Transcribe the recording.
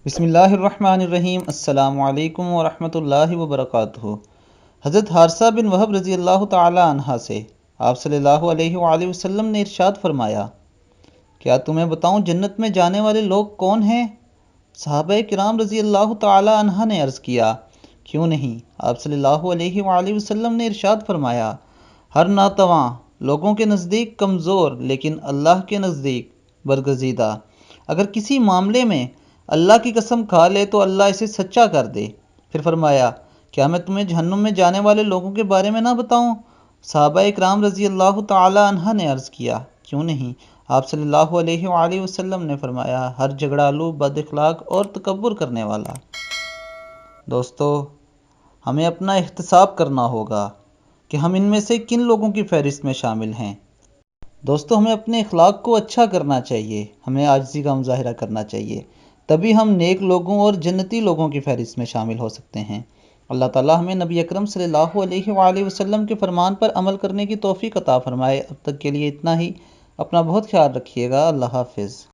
بسم اللہ الرحمن الرحیم۔ السلام علیکم ورحمۃ اللہ وبرکاتہ۔ حضرت حارثہ بن وہب رضی اللہ تعالی عنہ سے آپ صلی اللہ علیہ وآلہ وسلم نے ارشاد فرمایا، کیا تمہیں بتاؤں جنت میں جانے والے لوگ کون ہیں؟ صحابہ کرام رضی اللہ تعالی عنہ نے عرض کیا، کیوں نہیں؟ آپ صلی اللہ علیہ وآلہ وسلم نے ارشاد فرمایا، ہر ناتواں، لوگوں کے نزدیک کمزور لیکن اللہ کے نزدیک برگزیدہ، اگر کسی معاملے میں اللہ کی قسم کھا لے تو اللہ اسے سچا کر دے۔ پھر فرمایا، کیا میں تمہیں جہنم میں جانے والے لوگوں کے بارے میں نہ بتاؤں؟ صحابہ اکرام رضی اللہ تعالی عنہ نے عرض کیا، کیوں نہیں؟ آپ صلی اللہ علیہ وآلہ وسلم نے فرمایا، ہر جھگڑالو، بد اخلاق اور تکبر کرنے والا۔ دوستو، ہمیں اپنا احتساب کرنا ہوگا کہ ہم ان میں سے کن لوگوں کی فہرست میں شامل ہیں۔ دوستو، ہمیں اپنے اخلاق کو اچھا کرنا چاہیے، ہمیں عاجزی کا مظاہرہ کرنا چاہیے، تبھی ہم نیک لوگوں اور جنتی لوگوں کی فہرست میں شامل ہو سکتے ہیں۔ اللہ تعالیٰ ہمیں نبی اکرم صلی اللہ علیہ وآلہ وسلم کے فرمان پر عمل کرنے کی توفیق عطا فرمائے۔ اب تک کے لیے اتنا ہی۔ اپنا بہت خیال رکھیے گا۔ اللہ حافظ۔